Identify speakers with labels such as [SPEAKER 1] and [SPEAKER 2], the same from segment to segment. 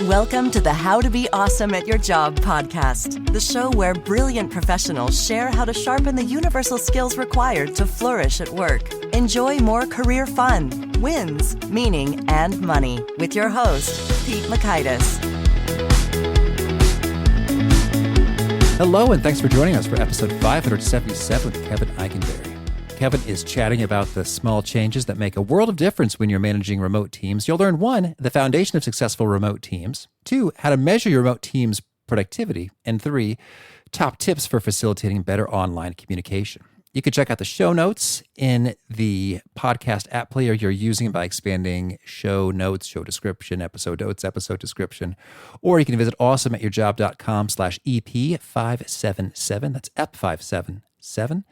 [SPEAKER 1] Welcome to the How to Be Awesome at Your Job podcast, the show where brilliant professionals share how to sharpen the universal skills required to flourish at work. Enjoy more career fun, wins, meaning, and money with your host, Pete Makaitis.
[SPEAKER 2] Hello, and thanks for joining us for episode 577 with Kevin Eikenberry. Kevin is chatting about the small changes that make a world of difference when you're managing remote teams. You'll learn 1, the foundation of successful remote teams, 2, how to measure your remote team's productivity, and 3, top tips for facilitating better online communication. You can check out the show notes in the podcast app player you're using by expanding show notes, show description, episode notes, episode description, or you can visit awesomeatyourjob.com/EP577. That's EP577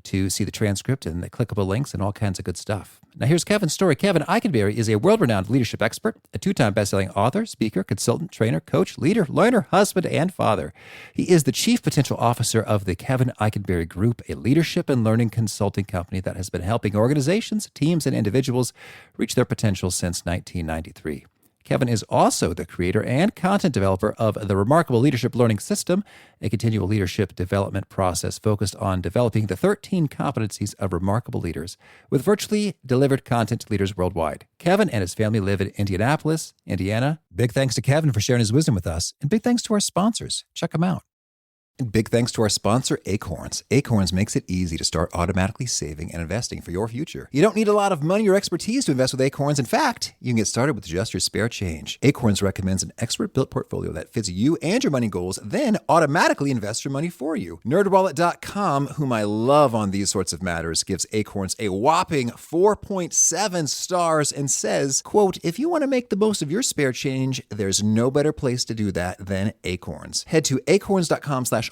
[SPEAKER 2] to see the transcript and the clickable links and all kinds of good stuff. Now here's Kevin's story. Kevin Eikenberry is a world-renowned leadership expert, a 2-time best-selling author, speaker, consultant, trainer, coach, leader, learner, husband, and father. He is the chief potential officer of the Kevin Eikenberry Group, a leadership and learning consulting company that has been helping organizations, teams, and individuals reach their potential since 1993. Kevin is also the creator and content developer of the Remarkable Leadership Learning System, a continual leadership development process focused on developing the 13 competencies of remarkable leaders with virtually delivered content to leaders worldwide. Kevin and his family live in Indianapolis, Indiana. Big thanks to Kevin for sharing his wisdom with us, and big thanks to our sponsors. Check them out. And big thanks to our sponsor, Acorns. Acorns makes it easy to start automatically saving and investing for your future. You don't need a lot of money or expertise to invest with Acorns. In fact, you can get started with just your spare change. Acorns recommends an expert-built portfolio that fits you and your money goals, then automatically invests your money for you. NerdWallet.com, whom I love on these sorts of matters, gives Acorns a whopping 4.7 stars and says, quote, if you want to make the most of your spare change, there's no better place to do that than Acorns. Head to acorns.com/awesome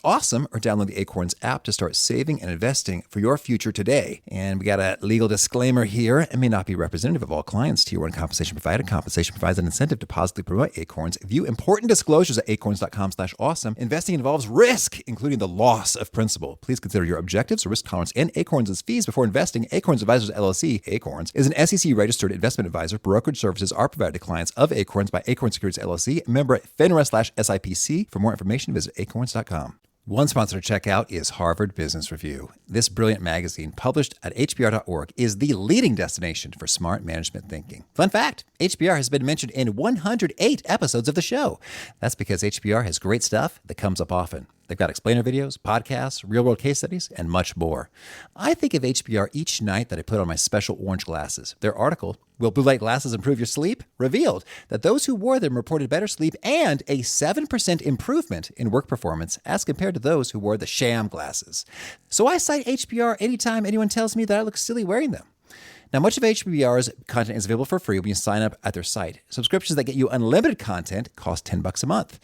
[SPEAKER 2] or download the Acorns app to start saving and investing for your future today. And we got a legal disclaimer here. It may not be representative of all clients. Tier 1 compensation provided. Compensation provides an incentive to positively promote Acorns. View important disclosures at acorns.com/awesome. Investing involves risk, including the loss of principal. Please consider your objectives, risk tolerance, and Acorns' fees before investing. Acorns Advisors LLC, Acorns, is an SEC-registered investment advisor. Brokerage services are provided to clients of Acorns by Acorns Securities LLC, member at FINRA/SIPC. For more information, visit acorns.com. One sponsor to check out is Harvard Business Review. This brilliant magazine, published at hbr.org, is the leading destination for smart management thinking. Fun fact, HBR has been mentioned in 108 episodes of the show. That's because HBR has great stuff that comes up often. They've got explainer videos, podcasts, real-world case studies, and much more. I think of HBR each night that I put on my special orange glasses. Their article, Will Blue Light Glasses Improve Your Sleep?, revealed that those who wore them reported better sleep and a 7% improvement in work performance as compared to those who wore the sham glasses. So I cite HBR anytime anyone tells me that I look silly wearing them. Now, much of HBR's content is available for free when you sign up at their site. Subscriptions that get you unlimited content cost $10 a month.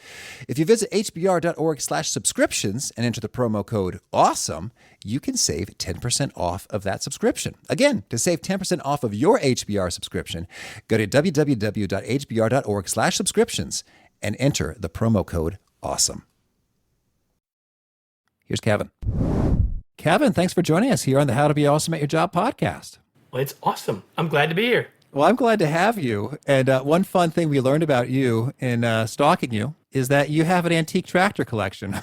[SPEAKER 2] If you visit hbr.org/subscriptions and enter the promo code AWESOME, you can save 10% off of that subscription. Again, to save 10% off of your HBR subscription, go to www.hbr.org/subscriptions and enter the promo code AWESOME. Here's Kevin. Kevin, thanks for joining us here on the How to Be Awesome at Your Job podcast.
[SPEAKER 3] Well, it's awesome. I'm glad to be here.
[SPEAKER 2] Well, I'm glad to have you. And one fun thing we learned about you in stalking you is that you have an antique tractor collection.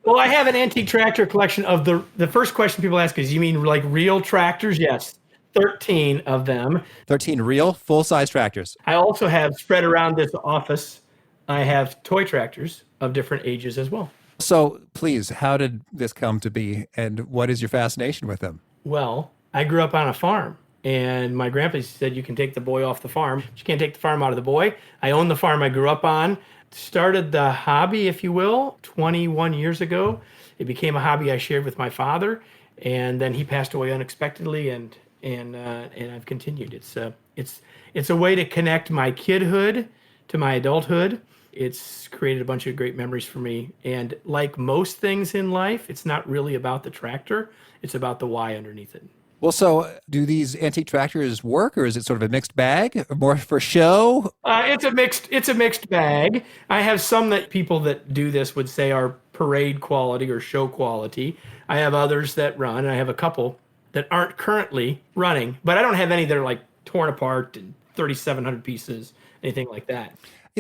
[SPEAKER 3] Well, I have an antique tractor collection of the first question people ask is, you mean like real tractors? Yes, 13 of them.
[SPEAKER 2] 13 real full-size tractors.
[SPEAKER 3] I also have spread around this office, I have toy tractors of different ages as well.
[SPEAKER 2] So please, how did this come to be and what is your fascination with them?
[SPEAKER 3] Well, I grew up on a farm, and my grandpa said you can take the boy off the farm, but you can't take the farm out of the boy. I own the farm I grew up on. Started the hobby, if you will, 21 years ago. It became a hobby I shared with my father, and then he passed away unexpectedly, and I've continued. It's a way to connect my kidhood to my adulthood. It's created a bunch of great memories for me. And like most things in life, it's not really about the tractor. It's about the why underneath it.
[SPEAKER 2] Well, so do these antique tractors work, or is it sort of a mixed bag, or more for show?
[SPEAKER 3] It's a mixed bag. I have some that people that do this would say are parade quality or show quality. I have others that run, and I have a couple that aren't currently running, but I don't have any that are like torn apart and 3,700 pieces. anything like that.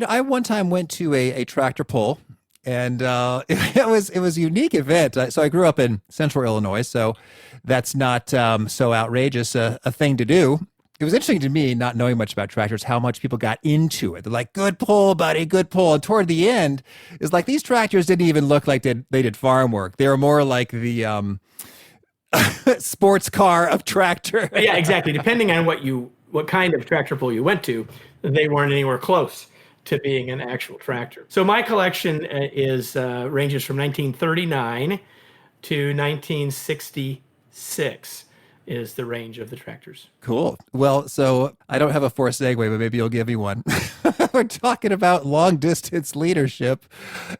[SPEAKER 2] I one time went to a tractor pull, and it was a unique event. So I grew up in Central Illinois, so that's not so outrageous a thing to do. It was interesting to me, not knowing much about tractors, how much people got into it. They're like, "Good pull, buddy, good pull." And toward the end, it's like these tractors didn't even look like they did farm work. They were more like the sports car of tractor.
[SPEAKER 3] Yeah, exactly. Depending on what kind of tractor pull you went to, they weren't anywhere close to being an actual tractor. So my collection ranges from 1939 to 1966 is the range of the tractors.
[SPEAKER 2] Cool. Well, so I don't have a forced segue, but maybe you'll give me one. We're talking about long distance leadership,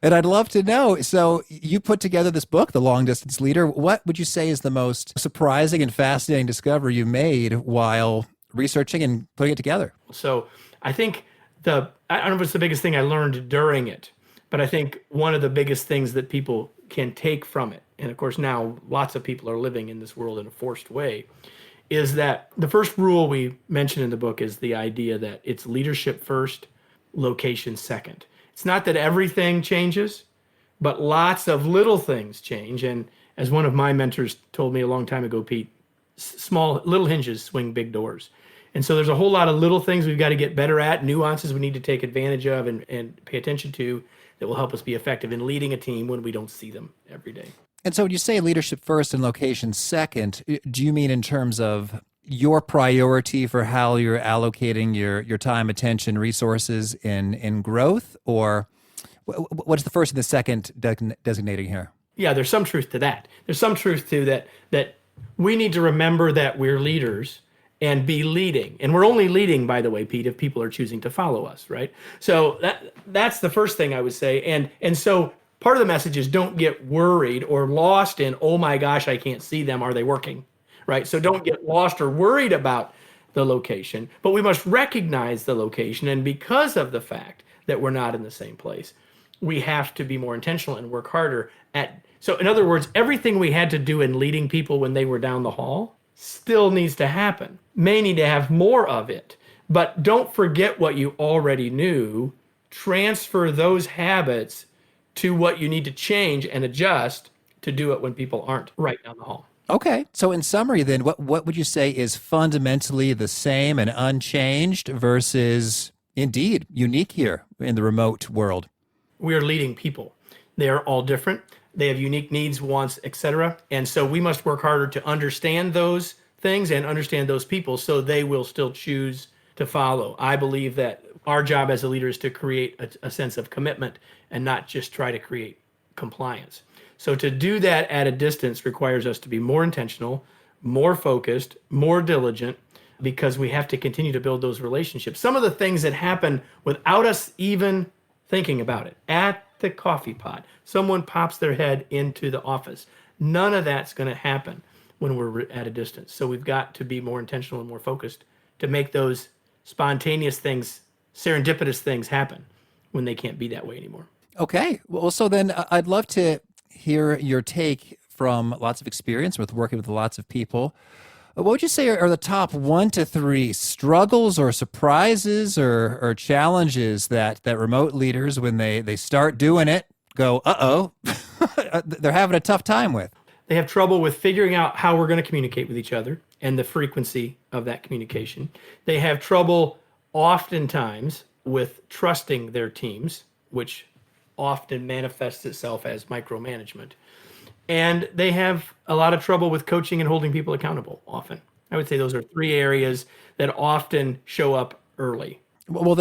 [SPEAKER 2] and I'd love to know. So you put together this book, The Long Distance Leader. What would you say is the most surprising and fascinating discovery you made while researching and putting it together?
[SPEAKER 3] So I think I don't know if it's the biggest thing I learned during it, but I think one of the biggest things that people can take from it, and of course now lots of people are living in this world in a forced way, is that the first rule we mention in the book is the idea that it's leadership first, location second. It's not that everything changes, but lots of little things change. And as one of my mentors told me a long time ago, Pete, small little hinges swing big doors. And so there's a whole lot of little things we've got to get better at, nuances we need to take advantage of and pay attention to that will help us be effective in leading a team when we don't see them every day.
[SPEAKER 2] And so when you say leadership first and location second, do you mean in terms of your priority for how you're allocating your time, attention, resources in growth? Or what's the first and the second designating here?
[SPEAKER 3] Yeah, there's some truth to that. There's some truth to that we need to remember that we're leaders and be leading. And we're only leading, by the way, Pete, if people are choosing to follow us, right? So that's the first thing I would say. And so part of the message is don't get worried or lost in, oh my gosh, I can't see them. Are they working? Right? So don't get lost or worried about the location, but we must recognize the location. And because of the fact that we're not in the same place, we have to be more intentional and work harder so in other words, everything we had to do in leading people when they were down the hall still needs to happen. May need to have more of it, but don't forget what you already knew. Transfer those habits to what you need to change and adjust to do it when people aren't right down the hall.
[SPEAKER 2] Okay. So in summary then, what would you say is fundamentally the same and unchanged versus indeed unique here in the remote world?
[SPEAKER 3] We are leading people. They are all different. They have unique needs, wants, etc. And so we must work harder to understand those things and understand those people so they will still choose to follow. I believe that our job as a leader is to create a sense of commitment and not just try to create compliance. So to do that at a distance requires us to be more intentional, more focused, more diligent, because we have to continue to build those relationships. Some of the things that happen without us even thinking about it. At the coffee pot, someone pops their head into the office. None of that's going to happen when we're at a distance. So we've got to be more intentional and more focused to make those spontaneous things, serendipitous things happen when they can't be that way anymore.
[SPEAKER 2] Okay. Well, so then I'd love to hear your take from lots of experience with working with lots of people. What would you say are the top 1 to 3 struggles or surprises or challenges that remote leaders, when they start doing it, go, uh-oh, they're having a tough time with?
[SPEAKER 3] They have trouble with figuring out how we're going to communicate with each other and the frequency of that communication. They have trouble oftentimes with trusting their teams, which often manifests itself as micromanagement. And they have a lot of trouble with coaching and holding people accountable often. I would say those are 3 areas that often show up early.
[SPEAKER 2] Well,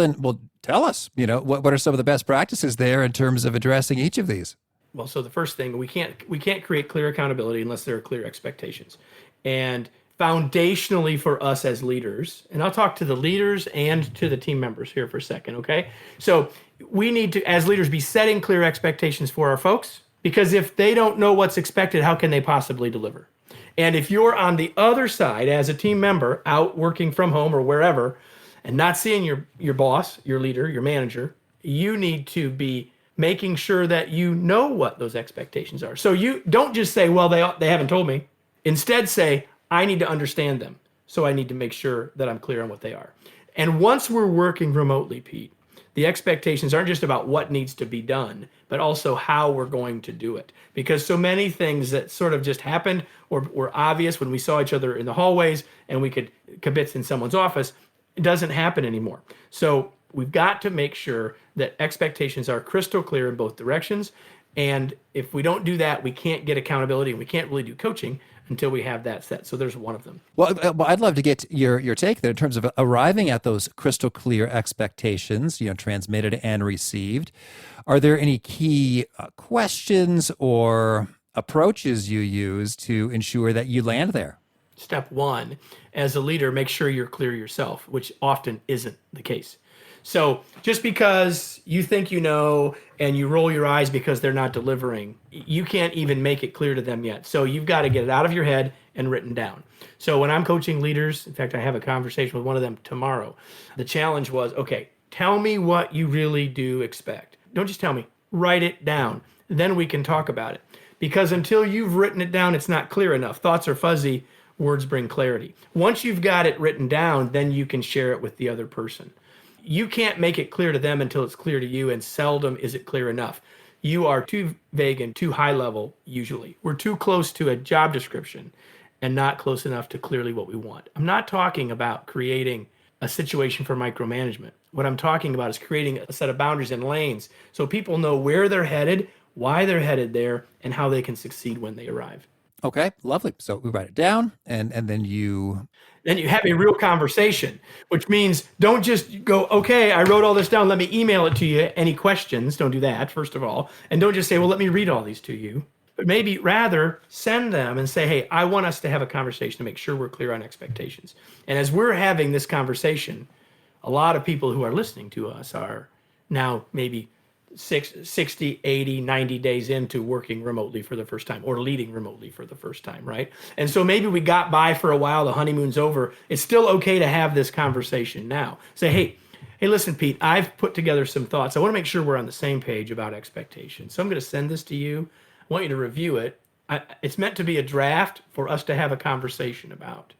[SPEAKER 2] tell us, what are some of the best practices there in terms of addressing each of these?
[SPEAKER 3] Well, so the first thing, we can't create clear accountability unless there are clear expectations. And foundationally for us as leaders, and I'll talk to the leaders and to the team members here for a second, okay? So we need to, as leaders, be setting clear expectations for our folks, because if they don't know what's expected, how can they possibly deliver? And if you're on the other side as a team member out working from home or wherever and not seeing your boss, your leader, your manager, you need to be making sure that you know what those expectations are. So you don't just say, well, they haven't told me. Instead say, I need to understand them. So I need to make sure that I'm clear on what they are. And once we're working remotely, Pete, the expectations aren't just about what needs to be done, but also how we're going to do it. Because so many things that sort of just happened or were obvious when we saw each other in the hallways and we could kibitz in someone's office, it doesn't happen anymore. So we've got to make sure that expectations are crystal clear in both directions. And if we don't do that, we can't get accountability and we can't really do coaching until we have that set. So there's one of them.
[SPEAKER 2] Well, I'd love to get your take there in terms of arriving at those crystal clear expectations, transmitted and received. Are there any key questions or approaches you use to ensure that you land there?
[SPEAKER 3] Step one, as a leader, make sure you're clear yourself, which often isn't the case. So just because you think you know and you roll your eyes because they're not delivering, you can't even make it clear to them yet. So you've got to get it out of your head and written down. So when I'm coaching leaders, in fact, I have a conversation with one of them tomorrow. The challenge was, okay, tell me what you really do expect. Don't just tell me, write it down. Then we can talk about it. Because until you've written it down, it's not clear enough. Thoughts are fuzzy, words bring clarity. Once you've got it written down, then you can share it with the other person. You can't make it clear to them until it's clear to you, and seldom is it clear enough. You are too vague and too high level, usually. We're too close to a job description and not close enough to clearly what we want. I'm not talking about creating a situation for micromanagement. What I'm talking about is creating a set of boundaries and lanes so people know where they're headed, why they're headed there, and how they can succeed when they arrive.
[SPEAKER 2] Okay, lovely. So we write it down, and then you
[SPEAKER 3] have a real conversation, which means don't just go, okay, I wrote all this down, let me email it to you. Any questions? Don't do that, first of all. And don't just say, well, let me read all these to you. But maybe rather send them and say, hey, I want us to have a conversation to make sure we're clear on expectations. And as we're having this conversation, a lot of people who are listening to us are now maybe 60, 80, 90 days into working remotely for the first time or leading remotely for the first time, right? And so maybe we got by for a while, the honeymoon's over. It's still okay to have this conversation now. Say, hey, listen, Pete, I've put together some thoughts. I want to make sure we're on the same page about expectations. So I'm going to send this to you. I want you to review it. It's meant to be a draft for us to have a conversation about.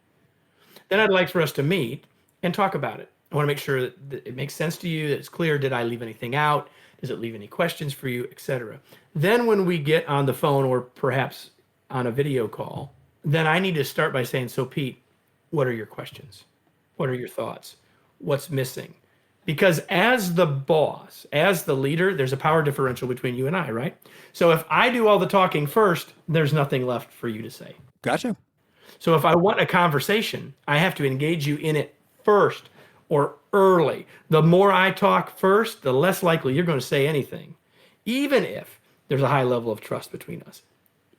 [SPEAKER 3] Then I'd like for us to meet and talk about it. I want to make sure that it makes sense to you, that it's clear. Did I leave anything out? Does it leave any questions for you, etc.? Then when we get on the phone or perhaps on a video call, then I need to start by saying, so Pete, what are your questions? What are your thoughts? What's missing? Because as the boss, as the leader, there's a power differential between you and I, right? So if I do all the talking first, there's nothing left for you to say.
[SPEAKER 2] Gotcha.
[SPEAKER 3] So if I want a conversation, I have to engage you in it first or early. The more I talk first, the less likely you're going to say anything, even if there's a high level of trust between us,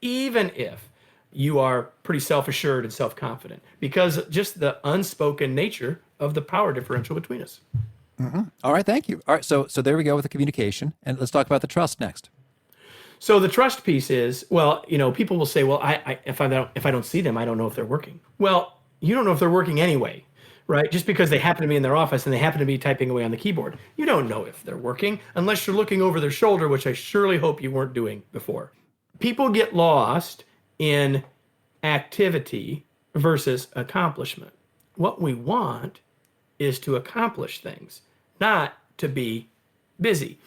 [SPEAKER 3] even if you are pretty self-assured and self-confident, because just the unspoken nature of the power differential between us.
[SPEAKER 2] Mm-hmm. All right, thank you. All right, so there we go with the communication, and let's talk about the trust next.
[SPEAKER 3] So the trust piece is, well, people will say, well, if I don't see them, I don't know if they're working. Well, you don't know if they're working anyway. Right? Just because they happen to be in their office and they happen to be typing away on the keyboard. You don't know if they're working unless you're looking over their shoulder, which I surely hope you weren't doing before. People get lost in activity versus accomplishment. What we want is to accomplish things, not to be busy.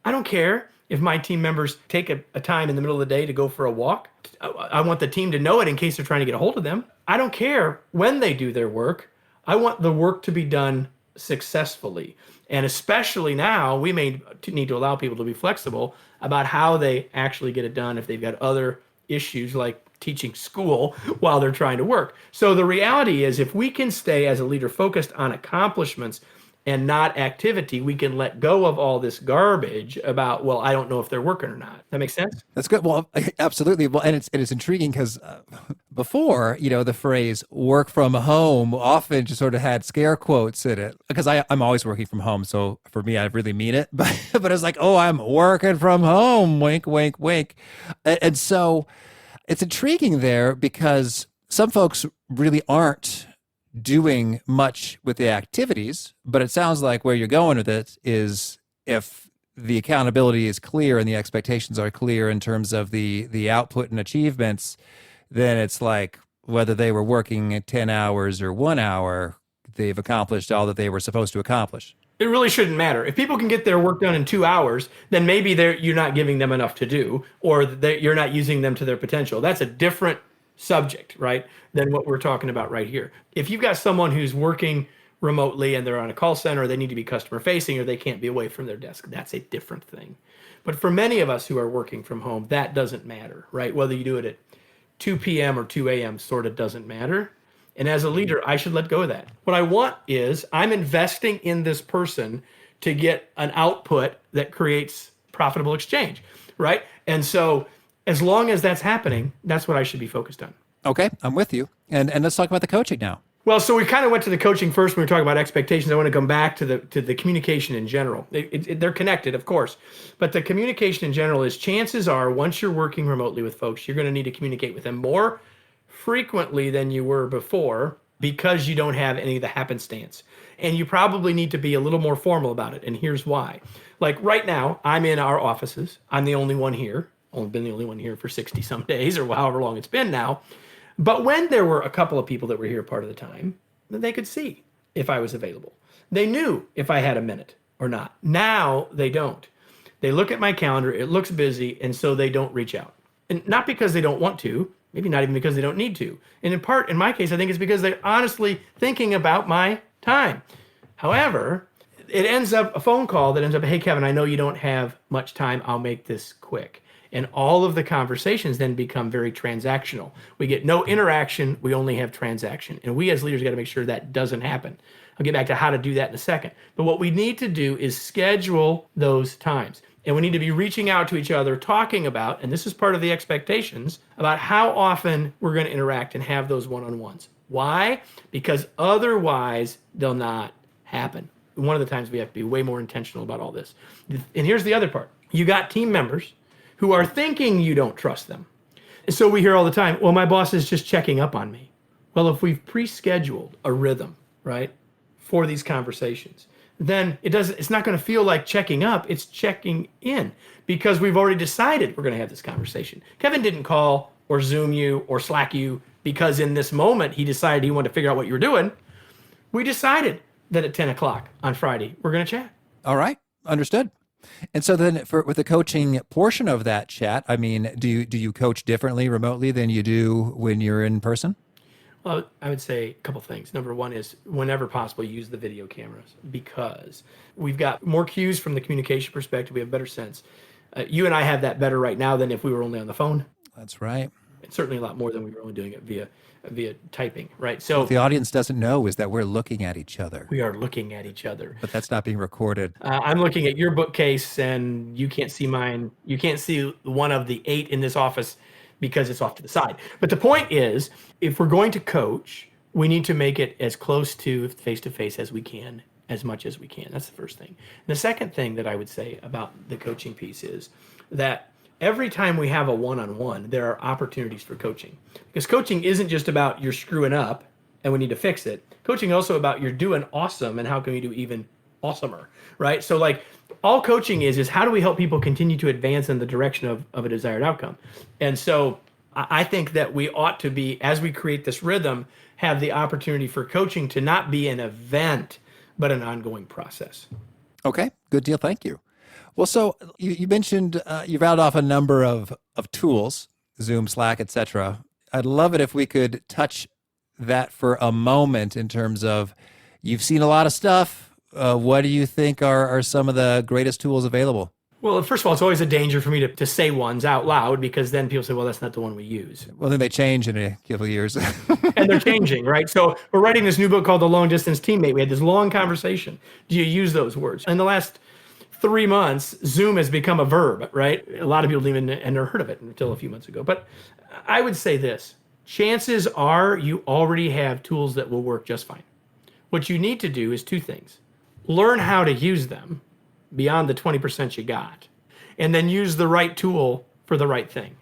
[SPEAKER 3] I don't care if my team members take a time in the middle of the day to go for a walk. I want the team to know it in case they're trying to get a hold of them. I don't care when they do their work. I want the work to be done successfully. And especially now, we may need to allow people to be flexible about how they actually get it done if they've got other issues like teaching school while they're trying to work. So the reality is, if we can stay as a leader focused on accomplishments and not activity, we can let go of all this garbage about, well, I don't know if they're working or not. That makes sense?
[SPEAKER 2] That's good. Well, absolutely. Well, and it's intriguing because before, the phrase work from home often just sort of had scare quotes in it, because I'm always working from home. So for me, I really mean it, but it's like, oh, I'm working from home, wink, wink, wink. And so it's intriguing there because some folks really aren't doing much with the activities, but it sounds like where you're going with it is, if the accountability is clear and the expectations are clear in terms of the output and achievements, then it's like whether they were working 10 hours or 1 hour, they've accomplished all that they were supposed to accomplish.
[SPEAKER 3] It really shouldn't matter. If people can get their work done in 2 hours, then maybe you're not giving them enough to do, or you're not using them to their potential. That's a different subject, right, than what we're talking about right here. If you've got someone who's working remotely and they're on a call center, or they need to be customer facing, or they can't be away from their desk, that's a different thing. But for many of us who are working from home, that doesn't matter, right? Whether you do it at 2 p.m. or 2 a.m. sort of doesn't matter. And as a leader, I should let go of that. What I want is I'm investing in this person to get an output that creates profitable exchange, right? And so as long as that's happening, that's what I should be focused on.
[SPEAKER 2] Okay, I'm with you. And let's talk about the coaching now.
[SPEAKER 3] Well, so we kind of went to the coaching first when we were talking about expectations. I want to come back to the communication in general. They're connected, of course, but the communication in general is, chances are once you're working remotely with folks, you're going to need to communicate with them more frequently than you were before, because you don't have any of the happenstance. And you probably need to be a little more formal about it. And here's why. Like right now, I'm in our offices. I'm the only one here. Only been the only one here for 60 some days, or however long it's been now. But when there were a couple of people that were here part of the time, they could see if I was available. They knew if I had a minute or not. Now they don't. They look at my calendar, it looks busy, and so they don't reach out. And not because they don't want to, maybe not even because they don't need to. And in part, in my case, I think it's because they're honestly thinking about my time. However, it ends up a phone call that ends up, hey, Kevin, I know you don't have much time. I'll make this quick. And all of the conversations then become very transactional. We get no interaction. We only have transaction. And we as leaders got to make sure that doesn't happen. I'll get back to how to do that in a second. But what we need to do is schedule those times. And we need to be reaching out to each other, talking about, and this is part of the expectations, about how often we're going to interact and have those one-on-ones. Why? Because otherwise they'll not happen. One of the times we have to be way more intentional about all this. And here's the other part. You got team members who are thinking you don't trust them. And so we hear all the time, well, my boss is just checking up on me. Well, if we've pre-scheduled a rhythm, right, for these conversations, then it's not going to feel like checking up, it's checking in, because we've already decided we're going to have this conversation. Kevin didn't call or Zoom you or Slack you because in this moment he decided he wanted to figure out what you were doing. We decided that at 10 o'clock on Friday, we're going to chat.
[SPEAKER 2] All right, understood. And so then with the coaching portion of that chat, I mean, do you coach differently remotely than you do when you're in person?
[SPEAKER 3] Well, I would say a couple things. Number one is, whenever possible, use the video cameras, because we've got more cues from the communication perspective. We have a better sense. You and I have that better right now than if we were only on the phone.
[SPEAKER 2] That's right.
[SPEAKER 3] And certainly a lot more than we were only doing it via typing, right? So
[SPEAKER 2] what the audience doesn't know is that we're looking at each other.
[SPEAKER 3] We are looking at each other.
[SPEAKER 2] But that's not being recorded.
[SPEAKER 3] I'm looking at your bookcase, and you can't see mine. You can't see one of the 8 in this office because it's off to the side. But the point is, if we're going to coach, we need to make it as close to face-to-face as we can, as much as we can. That's the first thing. And the second thing that I would say about the coaching piece is that every time we have a one-on-one, there are opportunities for coaching. Because coaching isn't just about you're screwing up and we need to fix it. Coaching is also about you're doing awesome and how can we do even awesomer, right? So like all coaching is how do we help people continue to advance in the direction of a desired outcome? And so I think that we ought to be, as we create this rhythm, have the opportunity for coaching to not be an event, but an ongoing process.
[SPEAKER 2] Okay, good deal. Thank you. Well, so you mentioned you rattled off a number of tools, Zoom, Slack, etc. I'd love it if we could touch that for a moment in terms of, you've seen a lot of stuff. What do you think are some of the greatest tools available?
[SPEAKER 3] Well, first of all, it's always a danger for me to say ones out loud, because then people say, well, that's not the one we use.
[SPEAKER 2] Well, then they change in a couple of years.
[SPEAKER 3] And they're changing, right? So we're writing this new book called The Long Distance Teammate. We had this long conversation. Do you use those words? In the last 3 months, Zoom has become a verb, right? A lot of people didn't even never heard of it until a few months ago. But I would say this. Chances are you already have tools that will work just fine. What you need to do is 2 things. Learn how to use them beyond the 20% you got, and then use the right tool for the right thing.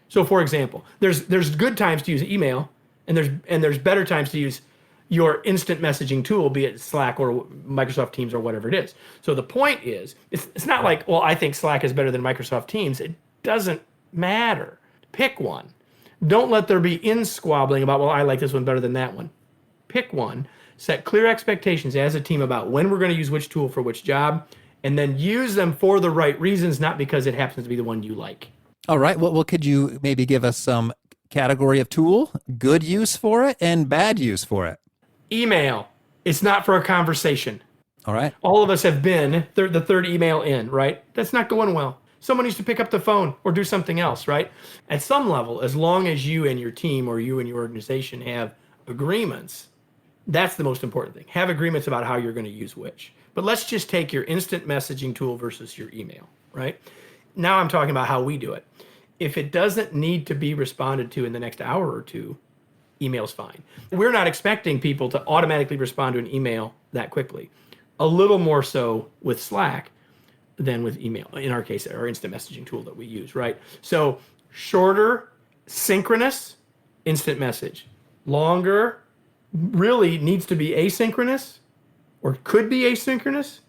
[SPEAKER 3] So for example, there's good times to use email, and there's better times to use your instant messaging tool, be it Slack or Microsoft Teams or whatever it is. So the point is, it's not like, well, I think Slack is better than Microsoft Teams. It doesn't matter. Pick one. Don't let there be squabbling about, well, I like this one better than that one. Pick one. Set clear expectations as a team about when we're going to use which tool for which job, and then use them for the right reasons, not because it happens to be the one you like.
[SPEAKER 2] All right. Well, could you maybe give us some category of tool, good use for it and bad use for it?
[SPEAKER 3] Email. It's not for a conversation.
[SPEAKER 2] All right.
[SPEAKER 3] All of us have been the third email in, right? That's not going well. Someone needs to pick up the phone or do something else, right? At some level, as long as you and your team or you and your organization have agreements, that's the most important thing. Have agreements about how you're going to use which. But let's just take your instant messaging tool versus your email, right? Now I'm talking about how we do it. If it doesn't need to be responded to in the next hour or two, email's fine. We're not expecting people to automatically respond to an email that quickly. A little more so with Slack than with email. In our case, our instant messaging tool that we use, right? So shorter, synchronous, instant message. Longer, really needs to be asynchronous or could be asynchronous,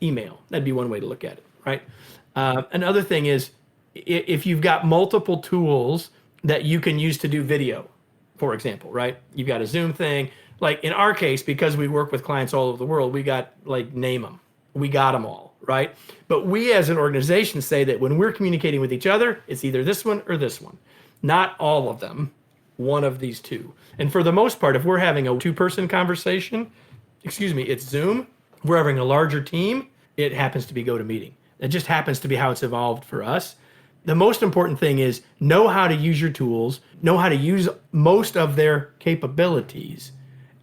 [SPEAKER 3] email. That'd be one way to look at it, right? Another thing is if you've got multiple tools that you can use to do video, for example, right? You've got a Zoom thing. Like in our case, because we work with clients all over the world, we got name them. We got them all, right? But we as an organization say that when we're communicating with each other, it's either this one or this one. Not all of them, one of these two. And for the most part, if we're having a two-person conversation, it's Zoom. We're having a larger team, it happens to be GoToMeeting. It just happens to be how it's evolved for us. The most important thing is know how to use your tools, know how to use most of their capabilities,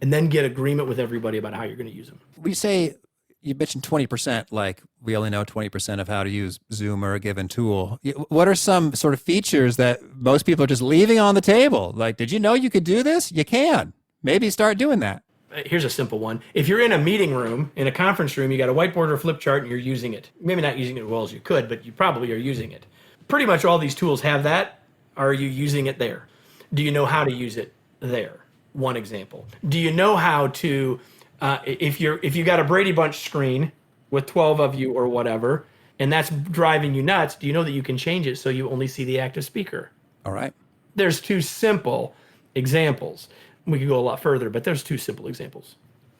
[SPEAKER 3] and then get agreement with everybody about how you're going to use them.
[SPEAKER 2] We say, you mentioned 20%, like we only know 20% of how to use Zoom or a given tool. What are some sort of features that most people are just leaving on the table? Like, did you know you could do this? You can. Maybe start doing that.
[SPEAKER 3] Here's a simple one. If you're in a meeting room, in a conference room, you got a whiteboard or a flip chart and you're using it. Maybe not using it as well as you could, but you probably are using it. Pretty much all these tools have that. Are you using it there? Do you know how to use it there? One example. Do you know how to, if you got a Brady Bunch screen with 12 of you or whatever, and that's driving you nuts, do you know that you can change it so you only see the active speaker?
[SPEAKER 2] All right.
[SPEAKER 3] There's two simple examples. We could go a lot further, but there's two simple examples.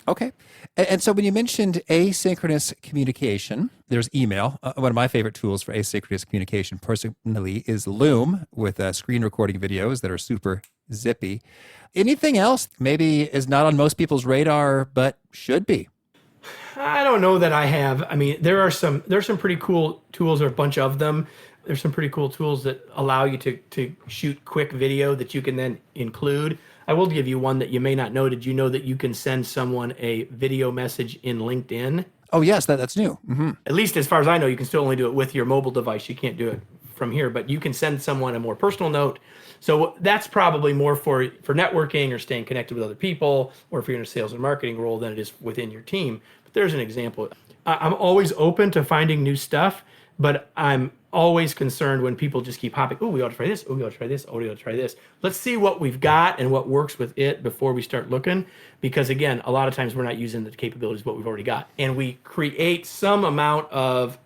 [SPEAKER 2] Okay. And so when you mentioned asynchronous communication, there's email. One of my favorite tools for asynchronous communication personally is Loom with screen recording videos that are super zippy. Anything else maybe is not on most people's radar, but should be?
[SPEAKER 3] I don't know that I have. I mean, there's some pretty cool tools, or a bunch of them. There's some pretty cool tools that allow you to shoot quick video that you can then include. I will give you one that you may not know. Did you know that you can send someone a video message in LinkedIn?
[SPEAKER 2] Oh, yes, that's new. Mm-hmm.
[SPEAKER 3] At least as far as I know, you can still only do it with your mobile device. You can't do it from here, but you can send someone a more personal note. So that's probably more for networking or staying connected with other people, or if you're in a sales and marketing role than it is within your team. But there's an example. I'm always open to finding new stuff, but I'm always concerned when people just keep hopping. Oh, we ought to try this. Oh, we ought to try this. Oh, we ought to try this. Let's see what we've got and what works with it before we start looking. Because again, a lot of times we're not using the capabilities of what we've already got. And we create some amount of,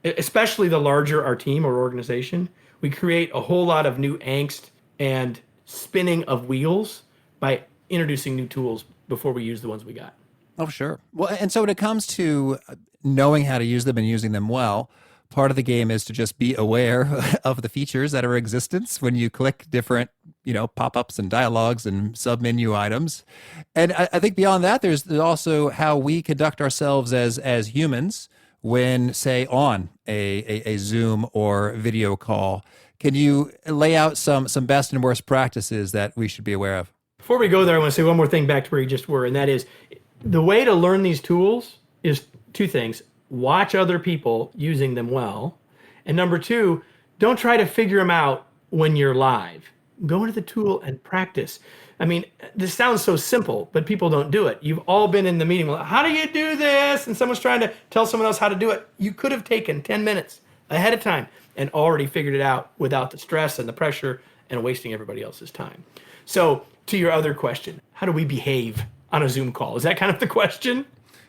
[SPEAKER 3] especially the larger our team or organization, we create a whole lot of new angst and spinning of wheels by introducing new tools before we use the ones we got.
[SPEAKER 2] Oh, sure. Well, and so when it comes to knowing how to use them and using them well, part of the game is to just be aware of the features that are in existence when you click different, pop-ups and dialogues and sub-menu items. And I think beyond that, there's also how we conduct ourselves as humans when, say, on a Zoom or video call. Can you lay out some best and worst practices that we should be aware of?
[SPEAKER 3] Before we go there, I want to say one more thing back to where you just were, and that is the way to learn these tools is two things. Watch other people using them well. And number two, don't try to figure them out when you're live. Go into the tool and practice. I mean, this sounds so simple, but people don't do it. You've all been in the meeting. Well, how do you do this? And someone's trying to tell someone else how to do it. You could have taken 10 minutes ahead of time and already figured it out without the stress and the pressure and wasting everybody else's time. So to your other question, how do we behave on a Zoom call? Is that kind of the question?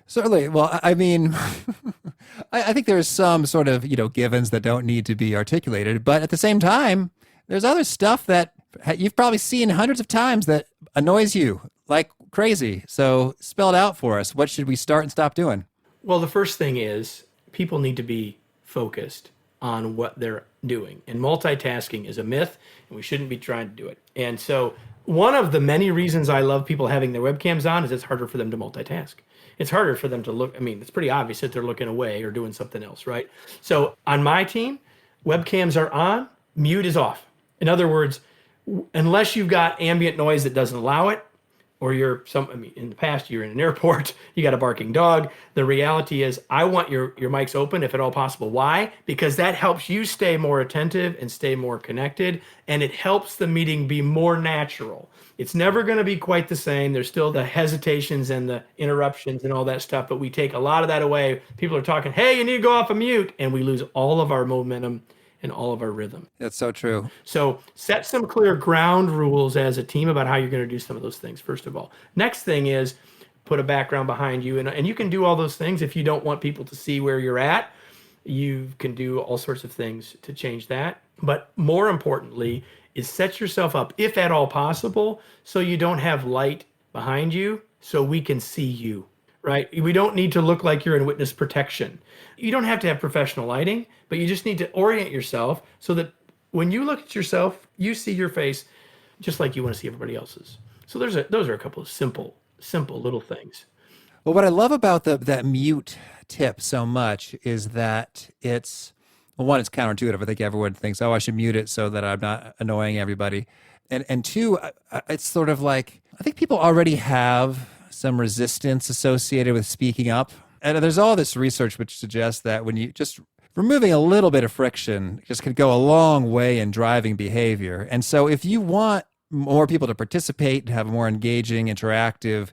[SPEAKER 2] Certainly. Well, I mean, I think there's some sort of, givens that don't need to be articulated. But at the same time, there's other stuff that you've probably seen hundreds of times that annoys you. Like crazy. So spell it out for us. What should we start and stop doing?
[SPEAKER 3] Well, the first thing is people need to be focused on what they're doing. And multitasking is a myth, and we shouldn't be trying to do it. And so one of the many reasons I love people having their webcams on is it's harder for them to multitask. It's harder for them to look. I mean, it's pretty obvious that they're looking away or doing something else, right? So on my team, webcams are on, mute is off. In other words, unless you've got ambient noise that doesn't allow it, or in the past, you're in an airport, you got a barking dog. The reality is I want your mics open if at all possible. Why? Because that helps you stay more attentive and stay more connected, and it helps the meeting be more natural. It's never going to be quite the same. There's still the hesitations and the interruptions and all that stuff, but we take a lot of that away. People are talking, hey, you need to go off of mute, and we lose all of our momentum and all of our rhythm.
[SPEAKER 2] That's so true.
[SPEAKER 3] So set some clear ground rules as a team about how you're going to do some of those things, first of all. Next thing is put a background behind you. And you can do all those things if you don't want people to see where you're at. You can do all sorts of things to change that. But more importantly is set yourself up, if at all possible, so you don't have light behind you so we can see you. Right? We don't need to look like you're in witness protection. You don't have to have professional lighting, but you just need to orient yourself so that when you look at yourself, you see your face just like you want to see everybody else's. So those are a couple of simple little things.
[SPEAKER 2] Well, what I love about that mute tip so much is that it's, well, one, it's counterintuitive. I think everyone thinks, oh, I should mute it so that I'm not annoying everybody. And two, it's sort of like, I think people already have some resistance associated with speaking up. And there's all this research which suggests that when you just removing a little bit of friction just could go a long way in driving behavior. And so if you want more people to participate and have a more engaging, interactive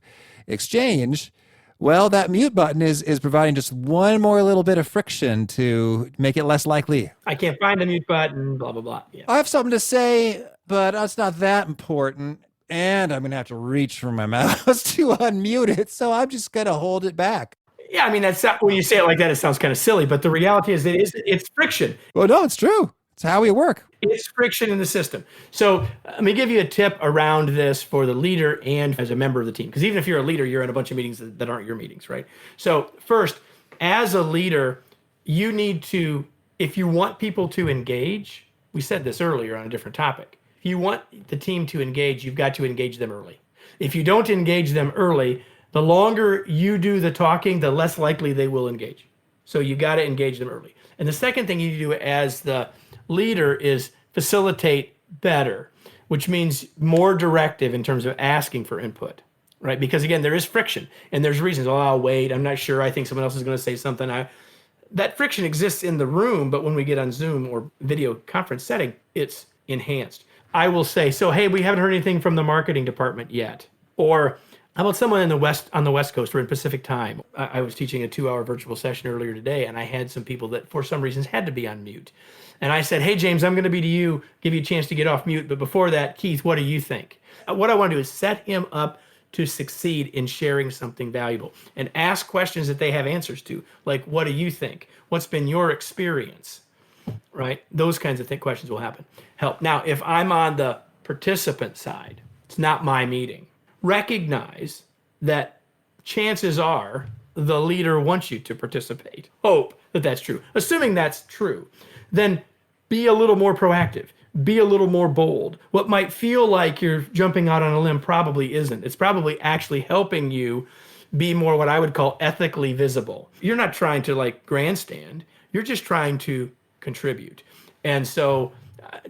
[SPEAKER 2] exchange, well, that mute button is providing just one more little bit of friction to make it less likely.
[SPEAKER 3] I can't find the mute button, blah, blah, blah. Yeah.
[SPEAKER 2] I have something to say, but it's not that important. And I'm going to have to reach for my mouse to unmute it. So I'm just going to hold it back.
[SPEAKER 3] Yeah, I mean, that's not, when you say it like that, it sounds kind of silly. But the reality is it's friction.
[SPEAKER 2] Well, no, it's true. It's how we work.
[SPEAKER 3] It's friction in the system. So let me give you a tip around this for the leader and as a member of the team. Because even if you're a leader, you're in a bunch of meetings that aren't your meetings, right? So first, as a leader, you need to, if you want people to engage, we said this earlier on a different topic. If you want the team to engage, you've got to engage them early. If you don't engage them early, the longer you do the talking, the less likely they will engage. So you got to engage them early. And the second thing you need to do as the leader is facilitate better, which means more directive in terms of asking for input, right? Because again, there is friction and there's reasons. Oh, I'll wait. I'm not sure. I think someone else is going to say something. That friction exists in the room, but when we get on Zoom or video conference setting, it's enhanced. I will say, so, hey, we haven't heard anything from the marketing department yet. Or how about someone on the West Coast or in Pacific time? I was teaching a 2-hour virtual session earlier today, and I had some people that for some reasons had to be on mute. And I said, hey, James, I'm going to be to you, give you a chance to get off mute. But before that, Keith, what do you think? What I want to do is set him up to succeed in sharing something valuable and ask questions that they have answers to. Like, what do you think? What's been your experience? Right? Those kinds of questions will help. Now, if I'm on the participant side, it's not my meeting. Recognize that chances are the leader wants you to participate. Hope that that's true. Assuming that's true, then be a little more proactive. Be a little more bold. What might feel like you're jumping out on a limb probably isn't. It's probably actually helping you be more what I would call ethically visible. You're not trying to grandstand. You're just trying to contribute. And so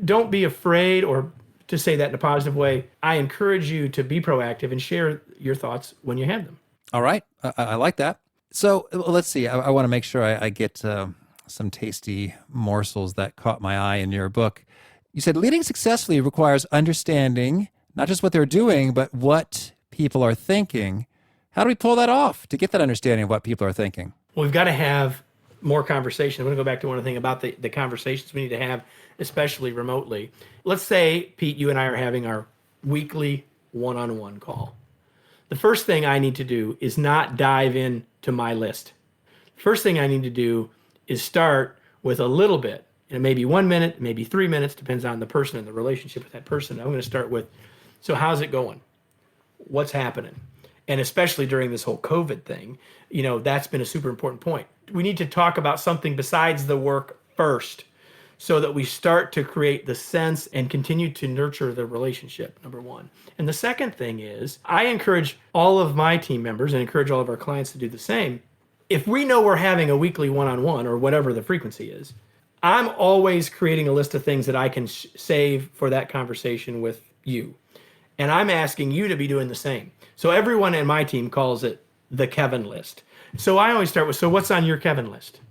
[SPEAKER 3] don't be afraid, or to say that in a positive way, I encourage you to be proactive and share your thoughts when you have them.
[SPEAKER 2] All right. I like that. So let's see. I want to make sure I get some tasty morsels that caught my eye in your book. You said leading successfully requires understanding not just what they're doing, but what people are thinking. How do we pull that off to get that understanding of what people are thinking?
[SPEAKER 3] Well, we've got to have more conversation. I'm going to go back to one thing about the conversations we need to have, especially remotely. Let's say, Pete, you and I are having our weekly one-on-one call. The first thing I need to do is not dive into my list. First thing I need to do is start with a little bit, maybe 1 minute, maybe 3 minutes, depends on the person and the relationship with that person. I'm going to start with, so how's it going? What's happening? And especially during this whole COVID thing, that's been a super important point. We need to talk about something besides the work first so that we start to create the sense and continue to nurture the relationship, number one. And the second thing is, I encourage all of my team members and encourage all of our clients to do the same. If we know we're having a weekly one-on-one or whatever the frequency is, I'm always creating a list of things that I can save for that conversation with you. And I'm asking you to be doing the same. So everyone in my team calls it the Kevin list. So I always start with, so what's on your Kevin list?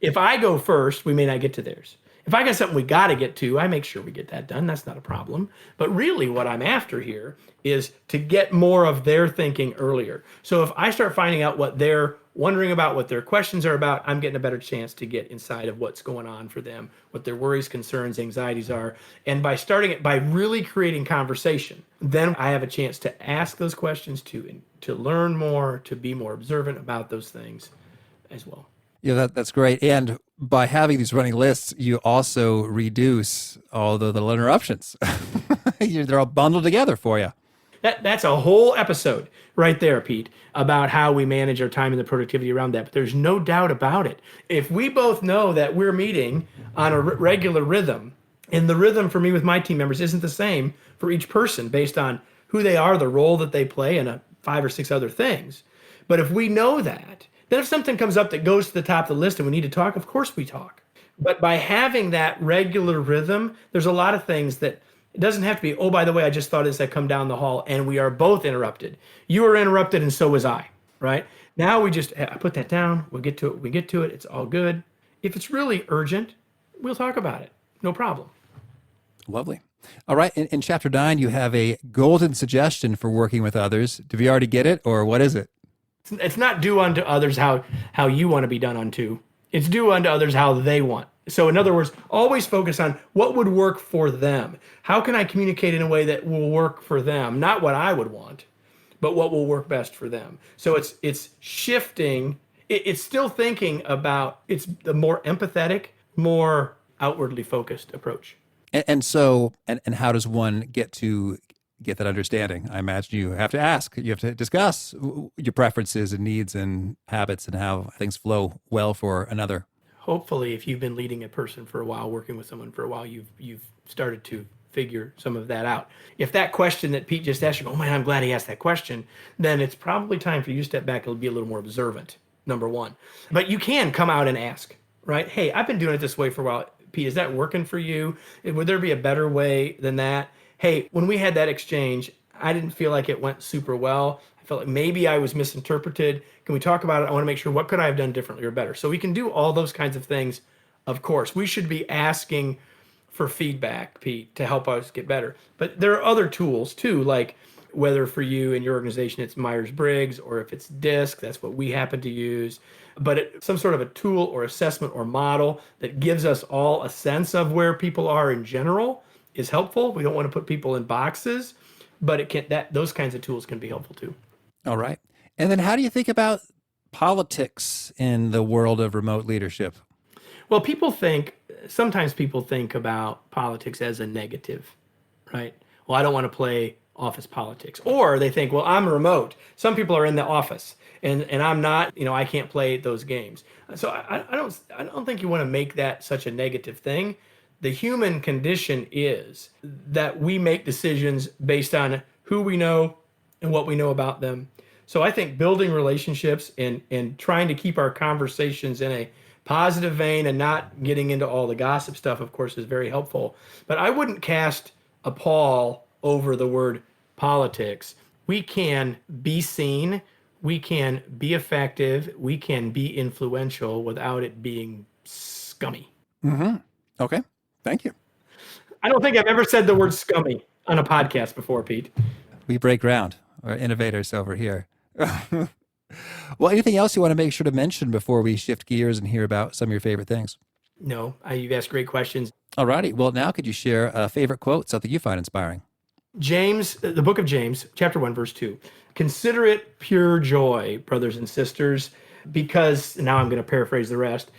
[SPEAKER 3] If I go first, we may not get to theirs. If I got something we got to get to, I make sure we get that done. That's not a problem. But really what I'm after here is to get more of their thinking earlier. So if I start finding out what they're wondering about, what their questions are about, I'm getting a better chance to get inside of what's going on for them, what their worries, concerns, anxieties are. And by starting it, by really creating conversation, then I have a chance to ask those questions, to learn more, to be more observant about those things as well.
[SPEAKER 2] Yeah, that's great. And by having these running lists, you also reduce all the little interruptions. They're all bundled together for you.
[SPEAKER 3] That's a whole episode right there, Pete, about how we manage our time and the productivity around that. But there's no doubt about it. If we both know that we're meeting on a regular rhythm, and the rhythm for me with my team members isn't the same for each person based on who they are, the role that they play, and 5 or 6 other things. But if we know that, then if something comes up that goes to the top of the list and we need to talk, of course we talk. But by having that regular rhythm, there's a lot of things that it doesn't have to be, oh, by the way, I just thought as I come down the hall and we are both interrupted. You were interrupted and so was I, right? Now I put that down, we'll get to it, we get to it, it's all good. If it's really urgent, we'll talk about it, no problem.
[SPEAKER 2] Lovely. All right, in chapter 9, you have a golden suggestion for working with others. Did we already get it, or what is it?
[SPEAKER 3] It's not do unto others how you want to be done unto. It's do unto others how they want. So in other words, always focus on what would work for them. How can I communicate in a way that will work for them? Not what I would want, but what will work best for them. So it's shifting. It's still thinking about, it's the more empathetic, more outwardly focused approach.
[SPEAKER 2] And how does one get that understanding? I imagine you have to ask, you have to discuss your preferences and needs and habits and how things flow well for another.
[SPEAKER 3] Hopefully, if you've been leading a person for a while, working with someone for a while, you've started to figure some of that out. If that question that Pete just asked, you go, oh man, I'm glad he asked that question, then it's probably time for you to step back and be a little more observant, number one. But you can come out and ask, right? Hey, I've been doing it this way for a while. Pete, is that working for you? Would there be a better way than that? Hey, when we had that exchange, I didn't feel like it went super well. I felt like maybe I was misinterpreted. Can we talk about it? I want to make sure, what could I have done differently or better? So we can do all those kinds of things. Of course, we should be asking for feedback, Pete, to help us get better. But there are other tools too, like whether for you and your organization it's Myers-Briggs or if it's DISC, that's what we happen to use. But some sort of a tool or assessment or model that gives us all a sense of where people are in general is helpful. We don't want to put people in boxes, but those kinds of tools can be helpful too.
[SPEAKER 2] All right. And then how do you think about politics in the world of remote leadership?
[SPEAKER 3] Well, sometimes people think about politics as a negative, right? Well, I don't want to play office politics. Or they think, well, I'm remote. Some people are in the office and I'm not, I can't play those games. So I don't think you want to make that such a negative thing. The human condition is that we make decisions based on who we know and what we know about them. So I think building relationships and trying to keep our conversations in a positive vein and not getting into all the gossip stuff, of course, is very helpful. But I wouldn't cast a pall over the word politics. We can be seen, we can be effective, we can be influential without it being scummy.
[SPEAKER 2] Mm-hmm. Okay. Thank you.
[SPEAKER 3] I don't think I've ever said the word scummy on a podcast before, Pete.
[SPEAKER 2] We break ground. We're innovators over here. Well, anything else you want to make sure to mention before we shift gears and hear about some of your favorite things?
[SPEAKER 3] No, you've asked great questions.
[SPEAKER 2] All righty. Well, now could you share a favorite quote, something you find inspiring?
[SPEAKER 3] James, the book of James, chapter 1, verse 2. Consider it pure joy, brothers and sisters, because, now I'm going to paraphrase the rest,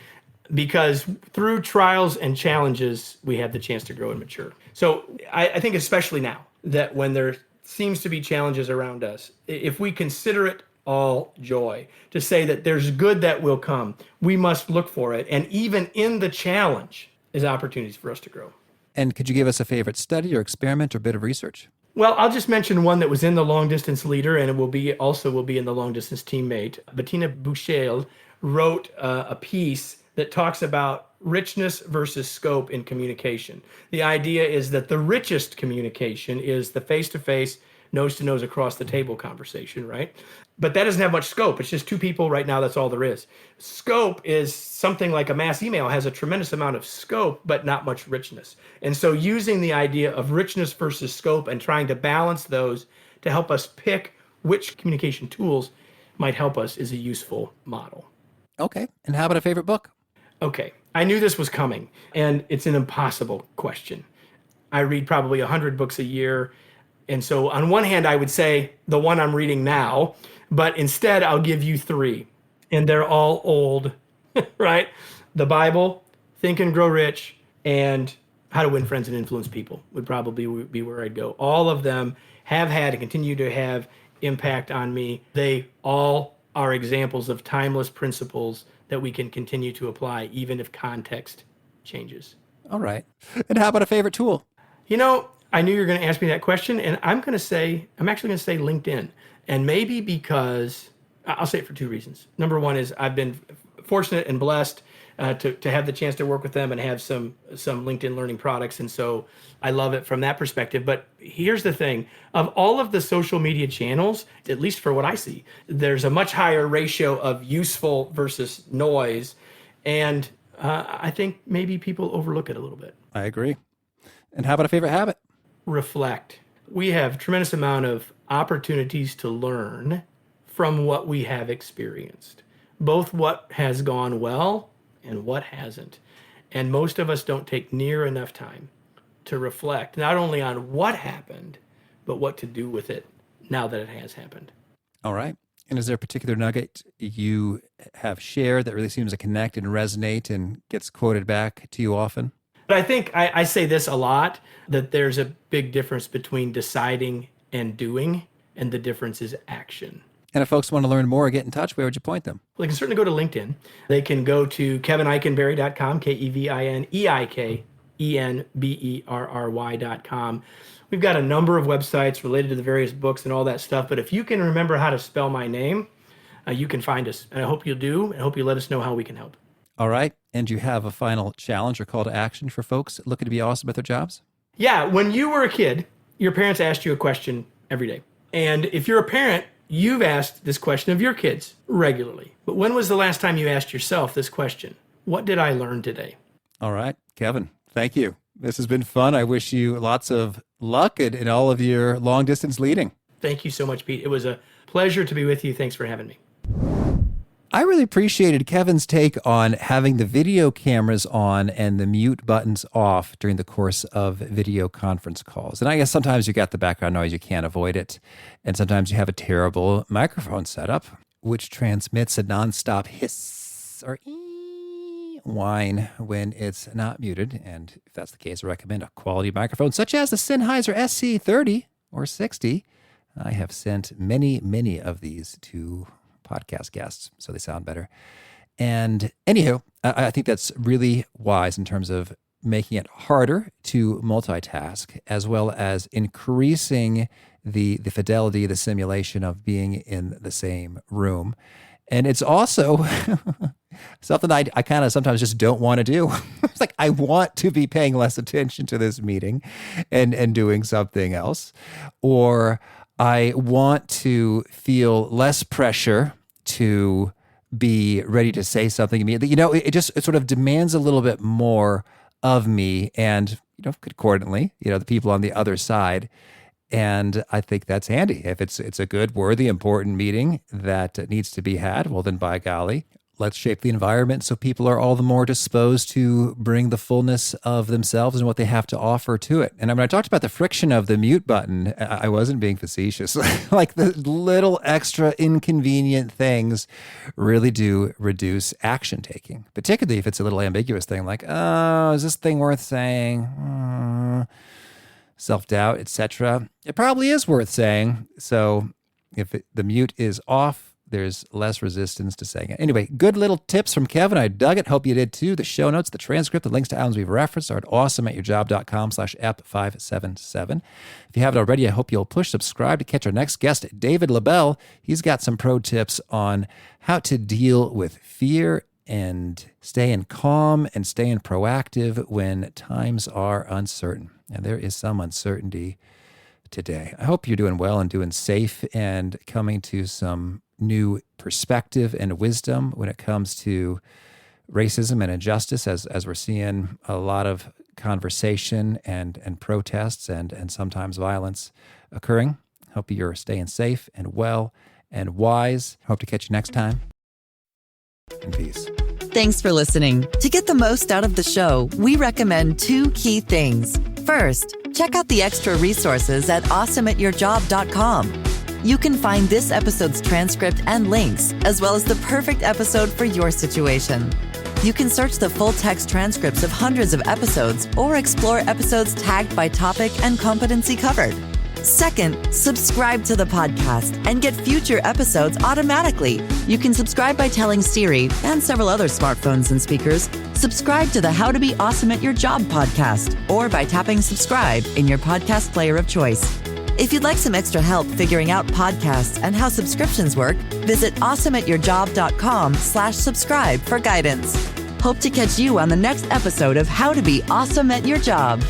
[SPEAKER 3] because through trials and challenges, we have the chance to grow and mature. So I think especially now that when there's seems to be challenges around us, if we consider it all joy, to say that there's good that will come, we must look for it. And even in the challenge is opportunities for us to grow.
[SPEAKER 2] And could you give us a favorite study or experiment or bit of research?
[SPEAKER 3] Well, I'll just mention one that was in the Long Distance Leader, and it will be in the Long Distance Teammate. Bettina Buchel wrote a piece that talks about richness versus scope in communication. The idea is that the richest communication is the face-to-face, nose-to-nose across the table conversation, right? But that doesn't have much scope. It's just two people right now. That's all there is. Scope is something like a mass email has a tremendous amount of scope, but not much richness. And so using the idea of richness versus scope and trying to balance those to help us pick which communication tools might help us is a useful model.
[SPEAKER 2] Okay. And how about a favorite book?
[SPEAKER 3] Okay. I knew this was coming, and it's an impossible question. I read probably 100 books a year. And so on one hand, I would say the one I'm reading now, but instead I'll give you three, and they're all old, right? The Bible, Think and Grow Rich, and How to Win Friends and Influence People would probably be where I'd go. All of them have had and continue to have impact on me. They all are examples of timeless principles that we can continue to apply even if context changes.
[SPEAKER 2] All right. And how about a favorite tool?
[SPEAKER 3] You know, I knew you were going to ask me that question, and I'm actually going to say LinkedIn. And maybe because, I'll say it for two reasons. Number one is I've been fortunate and blessed to have the chance to work with them and have some LinkedIn learning products. And so I love it from that perspective. But here's the thing. Of all of the social media channels, at least for what I see, there's a much higher ratio of useful versus noise. And I think maybe people overlook it a little bit.
[SPEAKER 2] I agree. And how about a favorite habit?
[SPEAKER 3] Reflect. We have a tremendous amount of opportunities to learn from what we have experienced, both what has gone well and what hasn't. And most of us don't take near enough time to reflect, not only on what happened, but what to do with it now that it has happened.
[SPEAKER 2] All right. And is there a particular nugget you have shared that really seems to connect and resonate and gets quoted back to you often?
[SPEAKER 3] But I think I say this a lot, that there's a big difference between deciding and doing, and the difference is action.
[SPEAKER 2] And if folks want to learn more or get in touch, where would you point them?
[SPEAKER 3] Well, they can certainly go to LinkedIn. They can go to kevineikenberry.com, KevinEikenberry.com. We've got a number of websites related to the various books and all that stuff. But if you can remember how to spell my name, you can find us. And I hope you'll do, and I hope you let us know how we can help.
[SPEAKER 2] All right. And you have a final challenge or call to action for folks looking to be awesome at their jobs?
[SPEAKER 3] Yeah. When you were a kid, your parents asked you a question every day. And if you're a parent, you've asked this question of your kids regularly. But when was the last time you asked yourself this question? What did I learn today?
[SPEAKER 2] All right. Kevin, thank you. This has been fun. I wish you lots of luck in all of your long distance leading.
[SPEAKER 3] Thank you so much, Pete. It was a pleasure to be with you. Thanks for having me.
[SPEAKER 2] I really appreciated Kevin's take on having the video cameras on and the mute buttons off during the course of video conference calls. And I guess sometimes you got the background noise, you can't avoid it. And sometimes you have a terrible microphone setup, which transmits a nonstop hiss or whine when it's not muted. And if that's the case, I recommend a quality microphone such as the Sennheiser SC30 or 60. I have sent many of these to podcast guests, so they sound better. And anywho, I think that's really wise in terms of making it harder to multitask, as well as increasing the fidelity, the simulation of being in the same room. And it's also something I kind of sometimes just don't want to do. It's like I want to be paying less attention to this meeting and doing something else. Or I want to feel less pressure to be ready to say something immediately. You know, it sort of demands a little bit more of me and, you know, concordantly, you know, the people on the other side. And I think that's handy. If it's a good, worthy, important meeting that needs to be had, well, then by golly, let's shape the environment so people are all the more disposed to bring the fullness of themselves and what they have to offer to it. And when I talked about the friction of the mute button, I wasn't being facetious. Like the little extra inconvenient things really do reduce action taking, particularly if it's a little ambiguous thing like, oh, is this thing worth saying? self-doubt, etc., it probably is worth saying. So if the mute is off, there's less resistance to saying it. Anyway, good little tips from Kevin. I dug it. Hope you did too. The show notes, the transcript, the links to items we've referenced are at awesomeatyourjob.com/ep577. If you haven't already, I hope you'll push subscribe to catch our next guest, David LaBelle. He's got some pro tips on how to deal with fear and staying calm and staying proactive when times are uncertain. And there is some uncertainty today. I hope you're doing well and doing safe and coming to some new perspective and wisdom when it comes to racism and injustice, as we're seeing a lot of conversation and protests and sometimes violence occurring. Hope you're staying safe and well and wise. Hope to catch you next time. And peace.
[SPEAKER 1] Thanks for listening. To get the most out of the show, we recommend 2 key things. First, check out the extra resources at awesomeatyourjob.com. You can find this episode's transcript and links, as well as the perfect episode for your situation. You can search the full text transcripts of hundreds of episodes or explore episodes tagged by topic and competency covered. Second, subscribe to the podcast and get future episodes automatically. You can subscribe by telling Siri and several other smartphones and speakers, subscribe to the How to Be Awesome at Your Job podcast, or by tapping subscribe in your podcast player of choice. If you'd like some extra help figuring out podcasts and how subscriptions work, visit awesomeatyourjob.com/subscribe for guidance. Hope to catch you on the next episode of How to Be Awesome at Your Job.